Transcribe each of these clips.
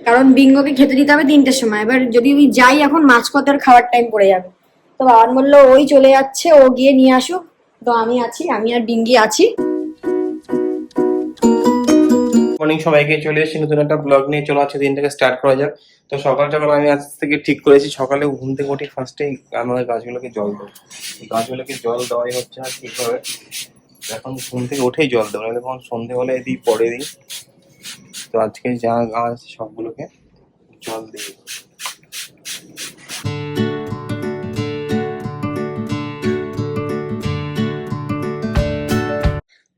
কারণ বিঙ্গোকে খেতে দিতে হবে 3টের সময়। এবার যদি ওই যাই এখন মাঝপথের খাওয়ার টাইম পড়ে যাবে। তো বাবান বললো ওই চলে যাচ্ছে, ও গিয়ে নিয়ে আসুক, তো আমি আছি, আমি আর বিঙ্গি আছি। মর্নিং সবাইকে, চলে এসেছি নতুন একটা ব্লগ নিয়ে। চলো আজকে দিনটাকে স্টার্ট করা যাক। তো সকাল সকাল আমি আজ থেকে ঠিক করেছি, সকালে ঘুম থেকে উঠে ফার্স্টেই আমাদের গাছগুলোকে জল দেবো। গাছগুলোকে জল দেওয়াই হচ্ছে আর ঠিক হবে। এখন ঘুম থেকে উঠেই জল দেবো, নাহলে তখন সন্ধে হলে দিই, পরে দিই। তো আজকে যা গাছ সবগুলোকে জল দিই।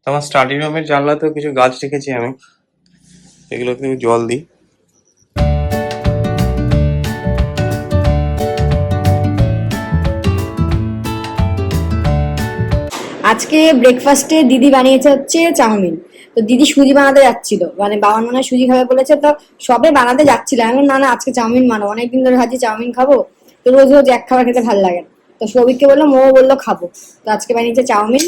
আমার স্টাডি রুমের জানলাতেও কিছু গাছ রেখেছি আমি, এগুলোকে জল দিই। আজকে ব্রেকফাস্টে দিদি বানিয়েছে হচ্ছে চাউমিন। তো দিদি সুজি বানাতে যাচ্ছিল, মানে বাবার মনে হয় সুজি খাবে বলেছে, তো সবে বানাতে যাচ্ছিল। আমি না না আজকে চাউমিন বানাবো, অনেকদিন ধরে ভাবছি চাউমিন খাবো, তো রোজ রোজ এক খাবার খেতে ভালো লাগে না। তো সৌভিককে বললো, মো বললো খাবো, তো আজকে বানিয়েছে চাউমিন।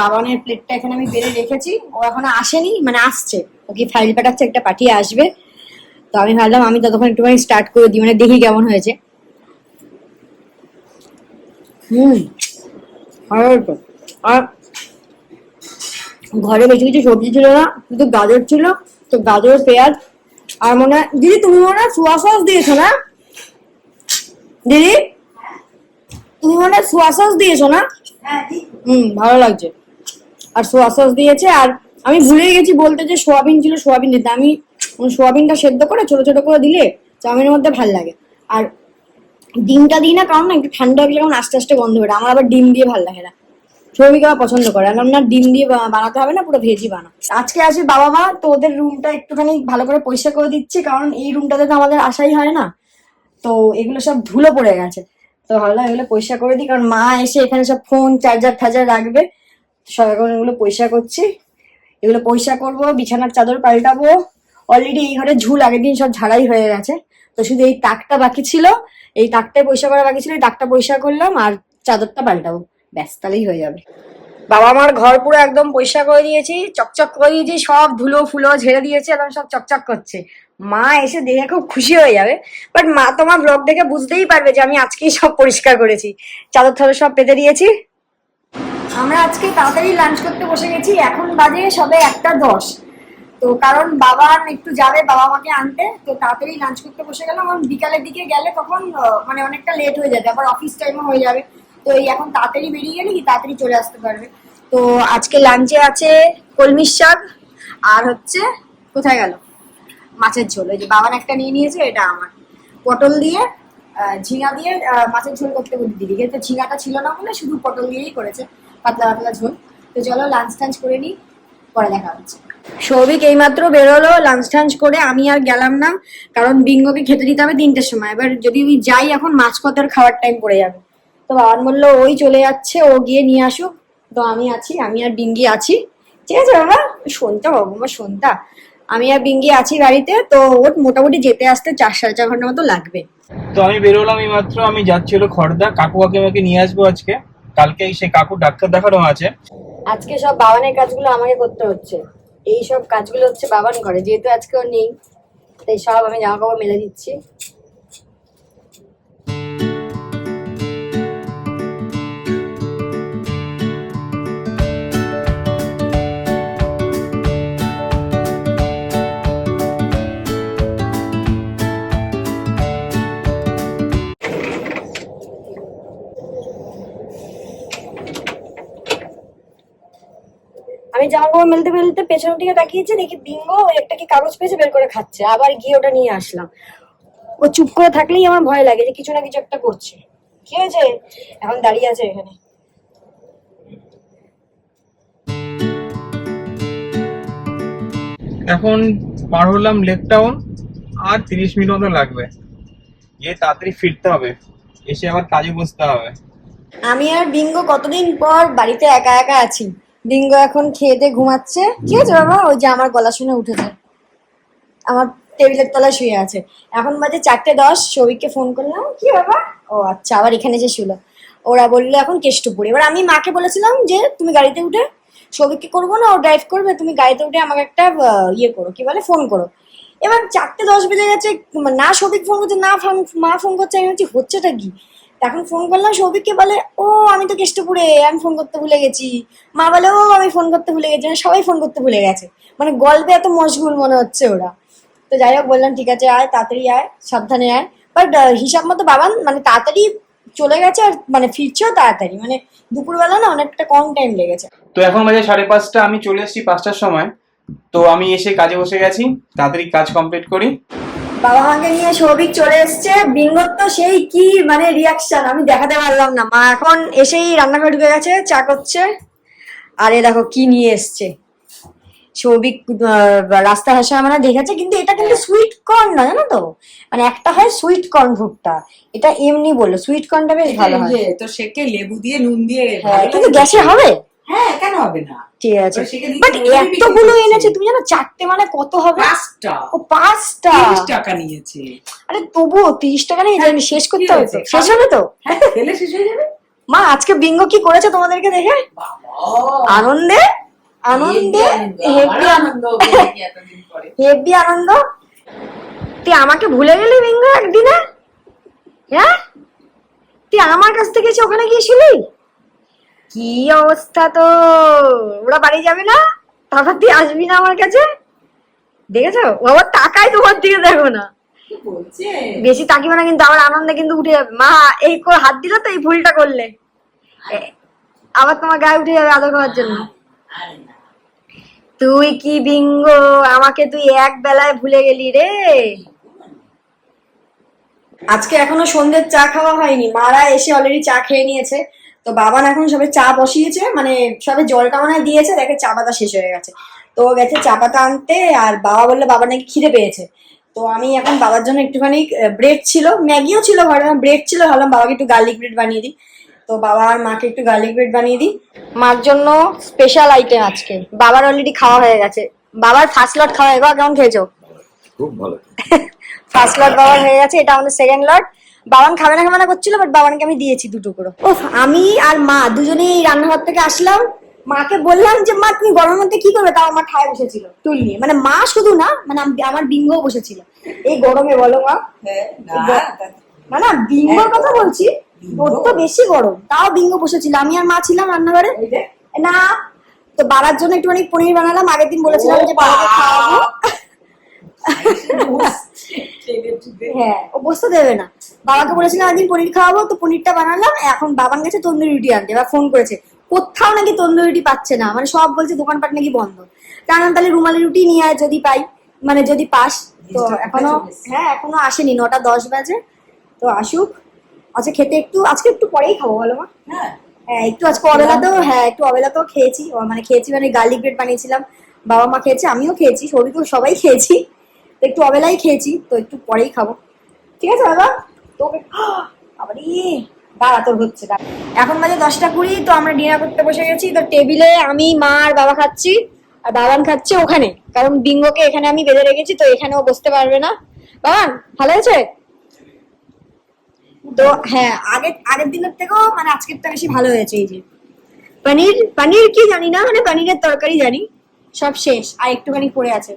বাবানের প্লেটটা এখানে আমি বেড়ে রেখেছি, ও এখনো আসেনি, মানে আসছে, ওকে ফাইল পাঠাচ্ছে, একটা পাঠিয়ে আসবে। তো আমি ভাবলাম আমি ততক্ষণ একটুখানি স্টার্ট করে দিই, মানে দেখি কেমন হয়েছে। ভালো হয়েছে। আর ঘরে বেশি কিছু সবজি ছিল না, শুধু গাজর ছিল, তো গাজর পেঁয়াজ আর মনে হয় দিদি তুমি মনে হয় সোয়া সস দিয়েছো না? দিদি তুমি মনে হয় সোয়া সস দিয়েছো না? ভালো লাগছে। আর সোয়া সস দিয়েছে। আর আমি ভুলেই গেছি বলতে যে সোয়াবিন ছিল, সোয়াবিন দিতে আমি সোয়াবিনটা সেদ্ধ করে ছোট ছোট করে দিলে চাউমিনের মধ্যে ভাল লাগে। আর ডিমটা দিই না, কারণ না একটু ঠান্ডা হয়ে যেমন আস্তে আস্তে গন্ধ বেরোয়, আমার আবার ডিম দিয়ে ভাল লাগে না। সৌভিক আবার পছন্দ করে, আমি না ডিম দিয়ে বানাতে হবে না, পুরো ভেজি বানা। আজকে আসবে বাবা মা, তো ওদের রুমটা একটুখানি ভালো করে পরিষ্কার করে দিচ্ছি, কারণ এই রুমটাতে তো আমাদের আসাই হয় না, তো এগুলো সব ধুলো পড়ে গেছে। তো ভাবলাম এগুলো পরিষ্কার করে দিই, কারণ মা এসে এখানে সব ফোন চার্জার টার্জার রাখবে। সব এখন এগুলো পরিষ্কার করছি, এগুলো পরিষ্কার করবো, বিছানার চাদর পাল্টাবো। অলরেডি এই ঘরে ঝুল আগের দিন সব ঝাড়াই হয়ে গেছে, তো শুধু এই তাকটা বাকি ছিল, এই তাকটাই পরিষ্কার করা বাকি ছিল, এই তাকটা পরিষ্কার করলাম আর চাদরটা পাল্টাবো, ব্যাস তাহলেই হয়ে যাবে। বাবা মার ঘর পুরো একদম পরিষ্কার করে দিয়েছি, চকচক করে দিয়েছি, সব ধুলো ফুলো ঝেড়ে দিয়েছি, একদম সব চকচক করছে। মা এসে দেখে খুব খুশি হয়ে যাবে, বাট মা তোমার ব্লগ দেখে বুঝতেই পারবে যে আমি আজকেই সব পরিষ্কার করেছি। চাদর টাদর সব পেতে দিয়েছি। আমরা আজকে তাড়াতাড়ি লাঞ্চ করতে বসে গেছি, এখন বাজে সবে 1:10। তো কারণ বাবা একটু যাবে বাবা মাকে আনতে, তো তাড়াতাড়ি লাঞ্চ করতে বসে গেলাম। কারণ বিকালের দিকে গেলে তখন মানে অনেকটা লেট হয়ে যাবে, আবার অফিস টাইমও হয়ে যাবে। তো এই এখন তাড়াতাড়ি বেরিয়ে গেলে কি তাড়াতাড়ি চলে আসতে পারবে। তো আজকে লাঞ্চে আছে কলমির শাক, আর হচ্ছে কোথায় গেল মাছের ঝোল। ওই যে বাবার একটা নিয়ে নিয়েছে, এটা আমার। পটল দিয়ে ঝিঙা দিয়ে মাছের ঝোল করতে বলি দিদিকে, তো ঝিঙাটা ছিল না বলে শুধু পটল দিয়েই করেছে, পাতলা পাতলা ঝোল। তো চলো লাঞ্চ টাঞ্চ করে নিই, পরে দেখা হচ্ছে। সৌভিক এইমাত্র বেরোলো লাঞ্চ টাঞ্চ করে, আমি আর গেলাম না, কারণ বিঙ্গোকে খেতে দিতে হবে 3টের সময়। এবার যদি ওই যাই এখন মাঝপথের খাওয়ার টাইম পড়ে যাবে। তো বাবান বললো ওই চলে যাচ্ছে, ও গিয়ে নিয়ে আসুক, তো আমি আছি, আমি আর বিঙ্গি আছি। ঠিক আছে বাবা, শোনতা বাবা শোনতা, আমি আর বিঙ্গি আছি গাড়িতে। তো ওর মোটামুটি যেতে আসতে 4-4.5 ঘন্টার মতো লাগবে। তো আমি বেরোলাম এই মাত্র, আমি যাচ্ছি হলো খড়দা, কাকু কাকিমাকে নিয়ে আসবো আজকে। কালকে সে কাকু ডাক্তার দেখানো আছে। আজকে সব বাবানের কাজগুলো আমাকে করতে হচ্ছে, এই সব কাজগুলো হচ্ছে বাবান ঘরে, যেহেতু আজকে ও নেই, তাই সব আমি জামা কাপড় মেলে দিচ্ছি। আমি জামা কাপড় মেলতে মেলতে পেছনের দিকে তাকিয়েছি, দেখি বিঙ্গো ওই একটা কি কাগজ পেয়েছে, বের করে খাচ্ছে। আবার গিয়ে ওটা নিয়ে আসলাম। ও চুপ করে থাকলেই আমার ভয় লাগে যে কিছু না কিছু একটা করছে। কি হয়েছে? এখন দাঁড়িয়ে আছে এখানে। এখন পার হলাম লেক টাউন, আর 30 মিনিট মতো লাগবে, গিয়ে তাড়াতাড়ি ফিরতে হবে, এসে আবার কাজে বসতে হবে। আমি আর বিঙ্গো কতদিন পর বাড়িতে একা একা আছি। বিঙ্গো এখন খেয়ে দিয়ে ঘুমাচ্ছে। কি হয়েছে বাবা? ওই যে আমার গলা শুনে উঠেছে, আমার টেবিলের তলায় শুয়ে আছে। এখন বাজে 4:10, সৌভিককে ফোন করলাম। কি বাবা? ও আচ্ছা, আবার এখানে যে শুলো। ওরা বললো এখন কেষ্টপুর। এবার আমি মাকে বলেছিলাম যে তুমি গাড়িতে উঠে, সৌভিককে করবো না, ও ড্রাইভ করবে, তুমি গাড়িতে উঠে আমাকে একটা ইয়ে করো, কি বলে, ফোন করো। এবার 4:10 বেজে গেছে, না সৌভিক ফোন করছে না মা ফোন করছে। আমি বলছি হচ্ছেটা কি? এখন ফোন করলাম সৌভিককে, বলে ও আমি তো কেষ্টপুরে, আমি ফোন করতে ভুলে গেছি। মা বলে ও আমি ফোন করতে ভুলে গেছি, মানে সবাই ফোন করতে ভুলে গেছে, মানে গল্পে এত মশগুল মনে হচ্ছে ওরা। তো যাই হোক বললাম ঠিক আছে আয়, তাড়াতাড়ি আয়, সাবধানে আয়। বাট হিসাব মতো বাবান মানে তাড়াতাড়ি চলে গেছে, আর মানে ফিরছেও তাড়াতাড়ি, মানে দুপুরবেলা না অনেকটা কম টাইম লেগেছে। তো এখন বাজে 5:30, আমি চলে এসেছি 5টার সময়। তো আমি এসে কাজে বসে গেছি, তাড়াতাড়ি কাজ কমপ্লিট করি। বাবা মাকে নিয়ে সৌভিক চলে এসছে। বিঙ্গর তো সেই কি মানে রিয়াকশন আমি দেখাতে পারলাম না। মা এখন এসেই রান্নাঘরে ঢুকে গেছে, চা করছে। আর এ দেখো কি নিয়ে এসছে সৌভিক। রাস্তা হাসা মানে দেখেছে, কিন্তু এটা কিন্তু সুইট কর্ন না, জানো তো? মানে একটা হয় সুইট কর্ন ভুট্টা, এটা এমনি বললো সুইট কর্নটা বেশ ভালো হয়। তো সেকে লেবু দিয়ে নুন দিয়ে হ্যাঁ, কিন্তু গ্যাসে হবে? হ্যাঁ, কেন হবে না? ঠিক আছে, ওরা সেকে দিচ্ছে, বাট ওরা এতগুলো বিক্রি করছে। এনেছে, তুমি জানো 4টে মানে কত হবে? 5টা ও 5টা 30 টাকা নিয়েছে। আরে তবুও 30 টাকা নিয়ে হ্যাঁ, শেষ করতে কি হবে তো, হয়েছে? শেষ হবে তো। হ্যাঁ, খেলে শেষ হয়ে যাবে। মা আজকে বিঙ্গ কি করেছে তোমাদেরকে দেখে? বাবা, আনন্দে আনন্দে হেভি আনন্দ হবে নাকি এতদিন পরে? হেভি আনন্দ। তুই আমাকে ভুলে গেলি বিঙ্গ একদিনে? হ্যাঁ, তুই আমার কাছ থেকে এসে ওখানে গিয়েছিলি? কি অবস্থা তো, ওরা বাড়ি যাবে না, তারপর তুই আসবি না আমার কাছে? দেখেছো ও আবার তাকাই তোমার দিকে, দেখো না কি বলছে? বেশি তাকিবে না কিন্তু, আমার আনন্দে কিন্তু উঠে যাবে। মা এই হাত দিল তো, এই ভুলটা করলে আবার তোমার গায়ে উঠে যাবে আদর করার জন্য। আরে না, তুই কি বিঙ্গ, আমাকে তুই এক বেলায় ভুলে গেলি রে। আজকে এখনো সন্ধ্যের চা খাওয়া হয়নি, মারা এসে অলরেডি চা খেয়ে নিয়েছে। তো বাবান এখন সবে চা বসিয়েছে, মানে সবে জলটা মনে হয় দিয়েছে, দেখে চা পাতা শেষ হয়ে গেছে। তো ও গেছে চা পাতা আনতে, আর বাবা বললে বাবা নাকি খিদে পেয়েছে। তো আমি এখন বাবার জন্য একটুখানি ব্রেড ছিল, ম্যাগিও ছিল ঘরে, ব্রেড ছিল, ভাবলাম বাবাকে একটু গার্লিক ব্রেড বানিয়ে দিই। তো বাবা আর মাকে একটু গার্লিক ব্রেড বানিয়ে দিই। মার জন্য স্পেশাল আইটেম আজকে, বাবার অলরেডি খাওয়া হয়ে গেছে। বাবার ফার্স্ট লট খাওয়া হয়ে গেল, কেমন খেয়েছো? খুব ভালো। ফার্স্ট লট বাবার হয়ে গেছে, এটা আমাদের সেকেন্ড লট। বাবান খাবে না করছিল, বাট বাবানকে আমি দিয়েছি 2 টুকরো। ওহ, আমি আর মা দুজনেই রান্নাঘর থেকে আসলাম। মাকে বললাম যে মা তুমি গরমের মধ্যে কি করবে, তাও আমার ঠায় বসেছিল টুল নিয়ে। মানে মা শুধু না, মানে আমার বিঙ্গও বসেছিল এই গরমে, বলো মা। হ্যাঁ, না, না বিঙ্গর কথা বলছি, ওর তো বেশি গরম, তাও বিঙ্গ বসেছিল, আমি আর মা ছিলাম রান্নাঘরে। এই যে, না, তো বাবার জন্য একটুখানি পনির বানালাম, আগের দিন বলেছিলাম যে বাবাকে খাওয়াবো। হ্যাঁ, ও বসতে দেবে না। বাবাকে বলেছিলাম একদিন পনির খাওয়াবো, তো পনিরটা বানালাম। এখন বাবান গেছে তন্দুরি রুটি আনতে, এবার ফোন করেছে কোথাও নাকি তন্দুরি রুটি পাচ্ছে না, মানে সব বলছে দোকানপাট নাকি বন্ধ। তাহলে রুমালি রুটি নিয়ে আয় যদি পাই, মানে যদি পাস। তো এখনো, হ্যাঁ এখনো আসেনি, 9:10 বাজে। তো আসুক, আচ্ছা খেতে আজকে একটু পরেই খাবো, বলো মা। হ্যাঁ, হ্যাঁ একটু আজকে অবেলাতেও, হ্যাঁ একটু অবেলাতেও খেয়েছি, মানে গার্লিক ব্রেড বানিয়েছিলাম, বাবা মা খেয়েছে, আমিও খেয়েছি, সৌভিকও, সবাই খেয়েছি। তো একটু অবেলাই খেয়েছি, তো একটু পরেই খাবো, ঠিক আছে বাবা? তোকে আবার দাঁড়া, তোর হচ্ছে দাঁড়া। এখন বাজে 10:20, তো আমরা ডিনার করতে বসে গেছি। তো টেবিলে আমি, মা আর বাবা খাচ্ছি, আর বাবান খাচ্ছে ওখানে, কারণ বিঙ্গোকে এখানে আমি বেঁধে রেখেছি, তো এখানেও বসতে পারবে না। বাবান ভালো হয়েছে তো? হ্যাঁ, আগের দিনের থেকেও মানে আজকেরটা বেশি ভালো হয়েছে। এই যে পনির কি জানি না, মানে পনিরের তরকারি জানি, সব শেষ, আর একটুখানি পড়ে আছে।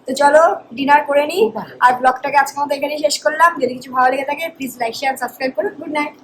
তো চলো ডিনার করে নিই, আর ব্লগটাকে আজকের মতো এখানেই শেষ করলাম। যদি কিছু ভালো লেগে থাকে প্লিজ লাইক শেয়ার সাবস্ক্রাইব করুন। Good night.